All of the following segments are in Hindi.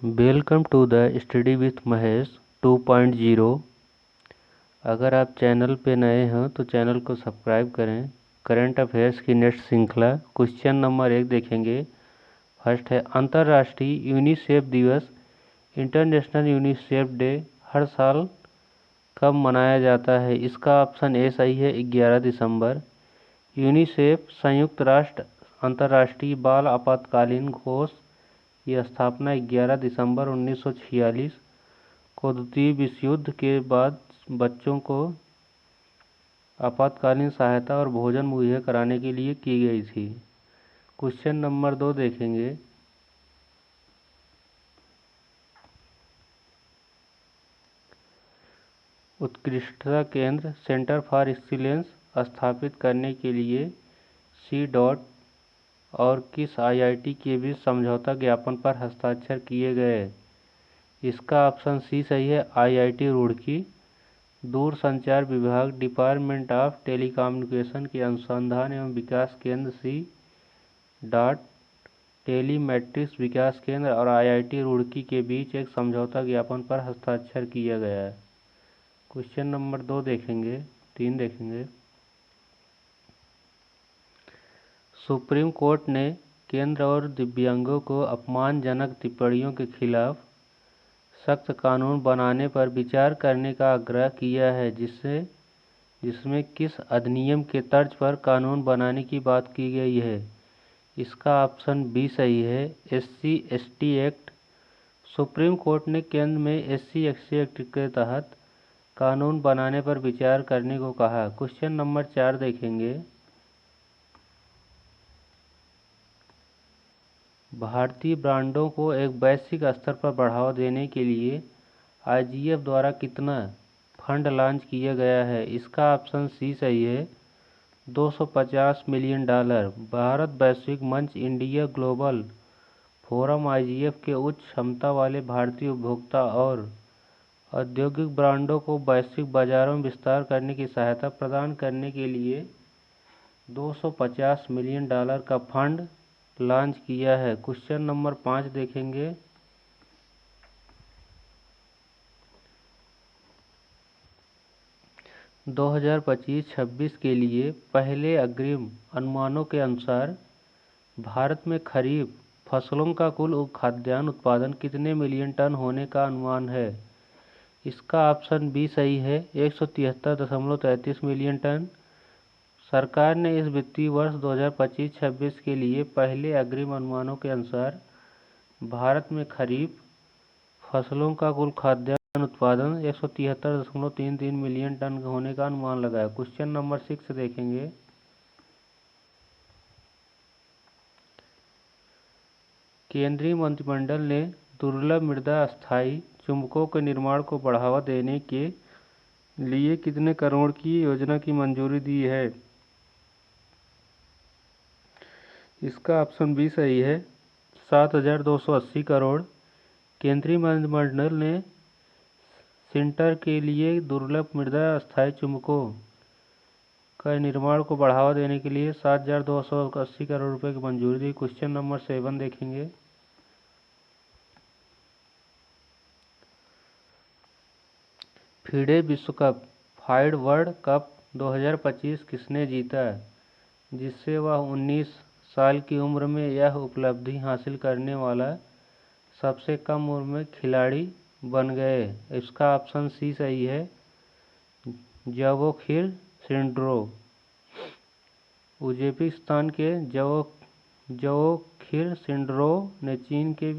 Welcome to the study with Mahesh 2.0। अगर आप चैनल पे नए हैं तो चैनल को सब्सक्राइब करें। करंट अफेयर्स की नेक्स्ट श्रृंखला क्वेश्चन नंबर 1 देखेंगे। फर्स्ट है, अंतर्राष्ट्रीय यूनिसेफ दिवस इंटरनेशनल यूनिसेफ डे हर साल कब मनाया जाता है? इसका ऑप्शन ए सही है, 11 दिसंबर। यूनिसेफ संयुक्त राष्ट्र अंतर्राष्ट्रीय बाल आपातकालीन कोष की स्थापना 11 दिसंबर 1946 को द्वितीय विश्व युद्ध के बाद बच्चों को आपातकालीन सहायता और भोजन मुहैया कराने के लिए की गई थी। क्वेश्चन नंबर 2 देखेंगे। उत्कृष्टता केंद्र सेंटर फॉर एक्सीलेंस स्थापित करने के लिए सी डॉट और किस आईआईटी के बीच समझौता ज्ञापन पर हस्ताक्षर किए गए? इसका ऑप्शन सी सही है, आईआईटी रुड़की। दूरसंचार विभाग डिपार्टमेंट ऑफ टेलीकम्युनिकेशन के अनुसंधान एवं विकास केंद्र सी डॉट टेलीमेट्रिक्स विकास केंद्र और आईआईटी रुड़की के बीच एक समझौता ज्ञापन पर हस्ताक्षर किया गया है। क्वेश्चन नंबर 3 देखेंगे। सुप्रीम कोर्ट ने केंद्र और दिव्यांगों को अपमानजनक टिप्पणियों के खिलाफ सख्त कानून बनाने पर विचार करने का आग्रह किया है, जिसमें किस अधिनियम के तर्ज पर कानून बनाने की बात की गई है? इसका ऑप्शन बी सही है, SC/ST एक्ट। सुप्रीम कोर्ट ने केंद्र में SC/ST एक्ट के तहत कानून बनाने पर विचार करने को कहा। क्वेश्चन नंबर 4 देखेंगे। भारतीय ब्रांडों को एक वैश्विक स्तर पर बढ़ावा देने के लिए IGF द्वारा कितना फंड लॉन्च किया गया है? इसका ऑप्शन सी सही है, $250 मिलियन। भारत वैश्विक मंच इंडिया ग्लोबल फोरम IGF के उच्च क्षमता वाले भारतीय उपभोक्ता और औद्योगिक ब्रांडों को वैश्विक बाजारों में विस्तार करने की सहायता प्रदान करने के लिए $250 मिलियन का फंड लॉन्च किया है। क्वेश्चन नंबर 5 देखेंगे। – 2025-26 के लिए पहले अग्रिम अनुमानों के अनुसार भारत में खरीफ फसलों का कुल खाद्यान्न उत्पादन कितने मिलियन टन होने का अनुमान है? इसका ऑप्शन बी सही है, 173.33 मिलियन टन। सरकार ने इस वित्तीय वर्ष 2025-26 के लिए पहले अग्रिम अनुमानों के अनुसार भारत में खरीफ फसलों का कुल खाद्यान्न उत्पादन 173.33 मिलियन टन होने का अनुमान लगाया। क्वेश्चन नंबर 6 देखेंगे। केंद्रीय मंत्रिमंडल ने दुर्लभ मृदा स्थायी चुंबकों के निर्माण को बढ़ावा देने के लिए कितने करोड़ की योजना की मंजूरी दी है? इसका ऑप्शन बी सही है, 7,280 करोड़। केंद्रीय मंत्रिमंडल ने सिंटर के लिए दुर्लभ मृदा स्थायी चुंबकों का निर्माण को बढ़ावा देने के लिए 7,280 करोड़ रुपए की मंजूरी दी। क्वेश्चन नंबर 7 देखेंगे। फीडे विश्व कप फाइड वर्ल्ड कप 2025 किसने जीता, जिससे वह 19 साल की उम्र में यह उपलब्धि हासिल करने वाला सबसे कम उम्र में खिलाड़ी बन गए? इसका ऑप्शन सी सही है, जावोखिर सिंड्रोव। उज़्बेकिस्तान के जावोखिर सिंड्रोव ने चीन के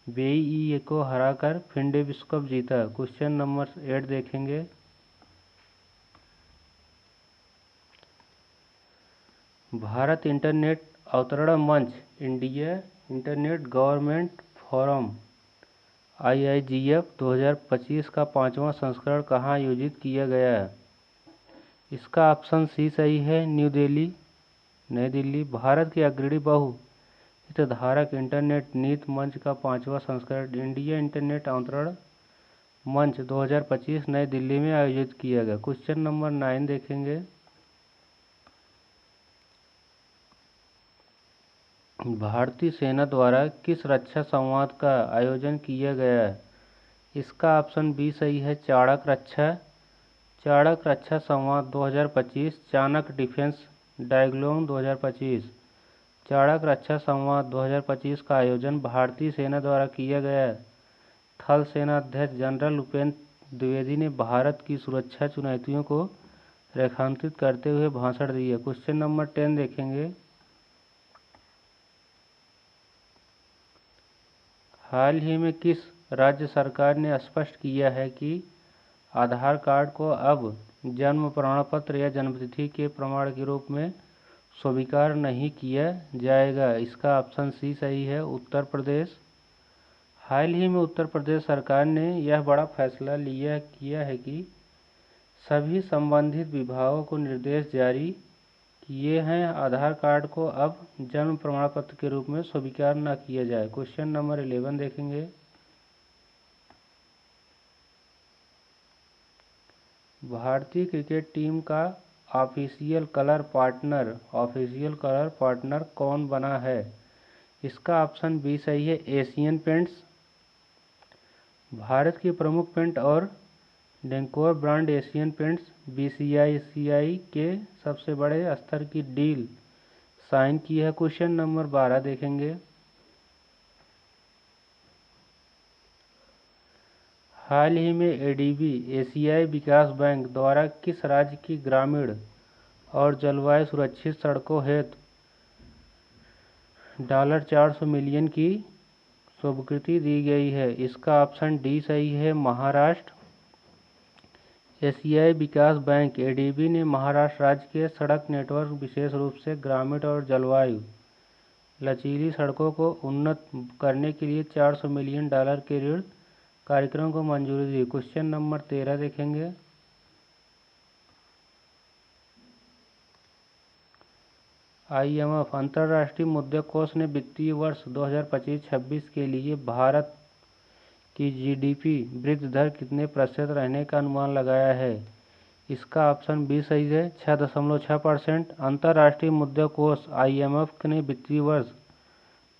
वेई को हराकर फीडे विश्व कप जीता। क्वेश्चन नंबर 8 देखेंगे। भारत इंटरनेट अवतरण मंच India internet government forum IIGF 2025 का 5वां संस्करण कहाँ आयोजित किया गया? इसका ऑप्शन सी सही है, नई दिल्ली। भारत के अग्रणी बहु हितधारक इंटरनेट नीति मंच का 5वां संस्करण इंडिया इंटरनेट अवतरण मंच 2025 नई दिल्ली में आयोजित किया गया। क्वेश्चन नंबर 9 देखेंगे। भारतीय सेना द्वारा किस रक्षा संवाद का आयोजन किया गया? इसका ऑप्शन बी सही है, चाणक रक्षा। चाणक रक्षा संवाद 2025, चाणक डिफेंस डायलोग 2025। चाणक रक्षा संवाद 2025 का आयोजन भारतीय सेना द्वारा किया गया। थल सेना अध्यक्ष जनरल उपेंद्र द्विवेदी ने भारत की सुरक्षा चुनौतियों को रेखांकित करते हुए भाषण दिया। क्वेश्चन नंबर 10 देखेंगे। हाल ही में किस राज्य सरकार ने स्पष्ट किया है कि आधार कार्ड को अब जन्म प्रमाण पत्र या जन्मतिथि के प्रमाण के रूप में स्वीकार नहीं किया जाएगा? इसका ऑप्शन सी सही है, उत्तर प्रदेश। हाल ही में उत्तर प्रदेश सरकार ने यह बड़ा फैसला किया है कि सभी संबंधित विभागों को निर्देश जारी किए हैं आधार कार्ड को अब जन्म प्रमाण पत्र के रूप में स्वीकार न किया जाए। क्वेश्चन नंबर 11 देखेंगे। भारतीय क्रिकेट टीम का ऑफिशियल कलर पार्टनर कौन बना है? इसका ऑप्शन बी सही है, एशियन पेंट्स। भारत की प्रमुख पेंट और decor brand Asian paints BCCI के सबसे बड़े स्तर की डील साइन की है। क्वेश्चन नंबर 12 देखेंगे। हाल ही में एडीबी एशियाई विकास बैंक द्वारा किस राज्य की ग्रामीण और जलवायु सुरक्षित सड़कों हेतु $400 मिलियन की स्वीकृति दी गई है? इसका ऑप्शन डी सही है, महाराष्ट्र। एशियाई विकास बैंक एडीबी ने महाराष्ट्र राज्य के सड़क नेटवर्क, विशेष रूप से ग्रामीण और जलवायु लचीली सड़कों को उन्नत करने के लिए $400 मिलियन के ऋण कार्यक्रम को मंजूरी दी। क्वेश्चन नंबर 13 देखेंगे। IMF अंतर्राष्ट्रीय मुद्रा कोष ने वित्तीय वर्ष 2025-26 के लिए भारत की GDP वृद्धि दर कितने प्रतिशत रहने का अनुमान लगाया है? इसका ऑप्शन बी सही है, 6.6%। अंतर्राष्ट्रीय मुद्रा कोष IMF ने वित्तीय वर्ष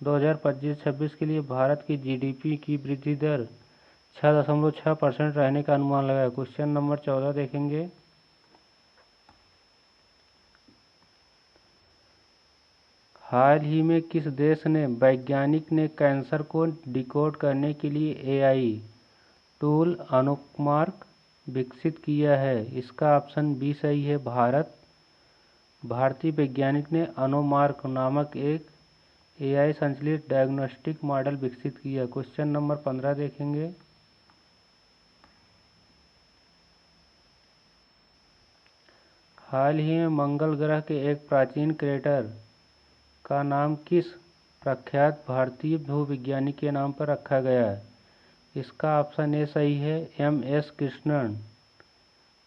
2025-26 के लिए भारत की GDP की वृद्धि दर 6.6% रहने का अनुमान लगाया। क्वेश्चन नंबर 14 देखेंगे। हाल ही में किस देश ने वैज्ञानिक ने कैंसर को डिकोड करने के लिए AI टूल अनुमार्क विकसित किया है? इसका ऑप्शन बी सही है, भारत। भारतीय वैज्ञानिक ने अनुमार्क नामक एक AI संचालित डायग्नोस्टिक मॉडल विकसित किया। क्वेश्चन नंबर 15 देखेंगे। हाल ही में मंगल ग्रह के एक प्राचीन क्रेटर का नाम किस प्रख्यात भारतीय भूविज्ञानी के नाम पर रखा गया है? इसका ऑप्शन ए सही है, MS कृष्णन।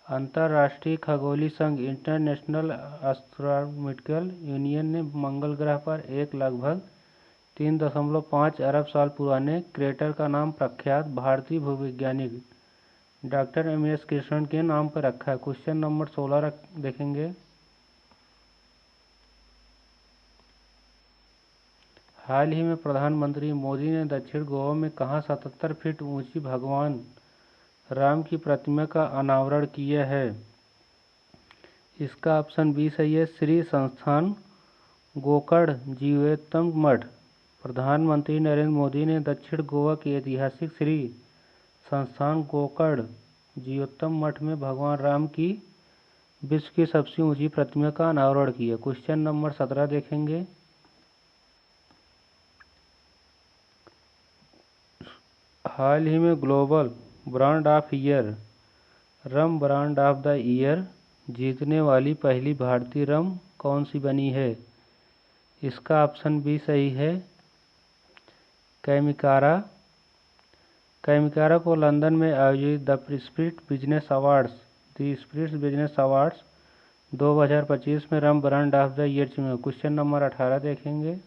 अंतर्राष्ट्रीय खगोलीय संघ इंटरनेशनल एस्ट्रोनॉमिकल यूनियन ने मंगल ग्रह पर एक लगभग 3.5 अरब साल पुराने क्रेटर का नाम प्रख्यात भारतीय भूवैज्ञानिक डॉक्टर MS कृष्णन के नाम पर रखा है। क्वेश्चन नंबर 16 देखेंगे। हाल ही में प्रधानमंत्री मोदी ने दक्षिण गोवा में कहाँ 77 फीट ऊंची भगवान राम की प्रतिमा का अनावरण किया है? इसका ऑप्शन बी सही है, श्री संस्थान गोकर्ण जीवोत्तम मठ। प्रधानमंत्री नरेंद्र मोदी ने दक्षिण गोवा के ऐतिहासिक श्री संस्थान गोकर्ण जीवोत्तम मठ में भगवान राम की विश्व की सबसे ऊंची प्रतिमा का अनावरण किया। क्वेश्चन नंबर 17 देखेंगे। हाल ही में global brand of year rum brand of the year जीतने वाली पहली भारतीय रम कौन सी बनी है? इसका ऑप्शन बी सही है, कैमिकारा। कैमिकारा को लंदन में आयोजित द स्पिरिट बिजनेस अवार्ड्स 2025 में रम ब्रांड ऑफ द ईयर चुना। क्वेश्चन नंबर 18 देखेंगे।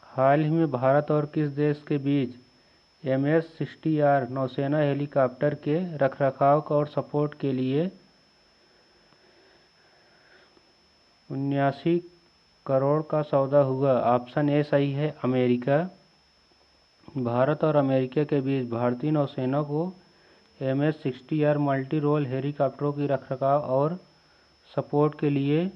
हाल ही में भारत और किस देश के बीच MS-60R नौसेना हेलीकॉप्टर के रखरखाव और सपोर्ट के लिए 79 करोड़ का सौदा हुआ। ऑप्शन ए सही है, अमेरिका। भारत और अमेरिका के बीच भारतीय नौसेना को MS-60R मल्टी रोल हेलीकॉप्टरों की रखरखाव और सपोर्ट के लिए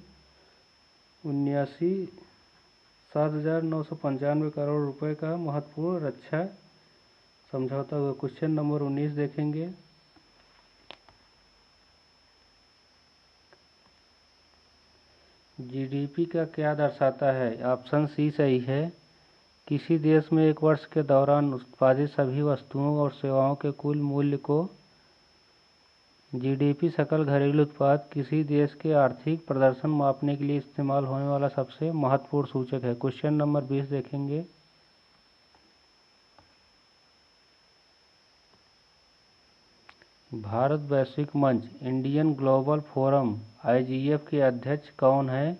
7,995 करोड़ रुपए का महत्वपूर्ण रक्षा समझौता हुआ। क्वेश्चन नंबर 19 देखेंगे। GDP का क्या दर्शाता है? ऑप्शन सी सही है, किसी देश में एक वर्ष के दौरान उत्पादित सभी वस्तुओं और सेवाओं के कुल मूल्य को। GDP सकल घरेलू उत्पाद किसी देश के आर्थिक प्रदर्शन मापने के लिए इस्तेमाल होने वाला सबसे महत्वपूर्ण सूचक है। क्वेश्चन नंबर 20 देखेंगे। भारत वैश्विक मंच इंडियन ग्लोबल फोरम IGF के अध्यक्ष कौन है,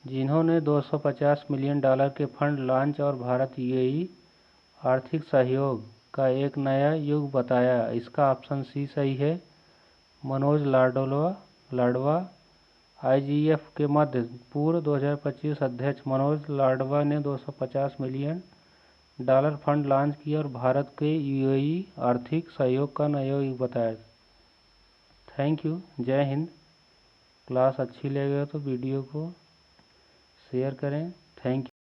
जिन्होंने $250 मिलियन के फंड लॉन्च और भारत UAE आर्थिक सहयोग का एक नया युग बताया? इसका ऑप्शन सी सही है, मनोज लाडवा। IGF के मध्य पूर्व 2025 अध्यक्ष मनोज लाडवा ने $250 मिलियन फंड लॉन्च किया और भारत के UAE आर्थिक सहयोग का नया युग बताया। थैंक यू, जय हिंद। क्लास अच्छी लगे तो वीडियो को शेयर करें। Thank you.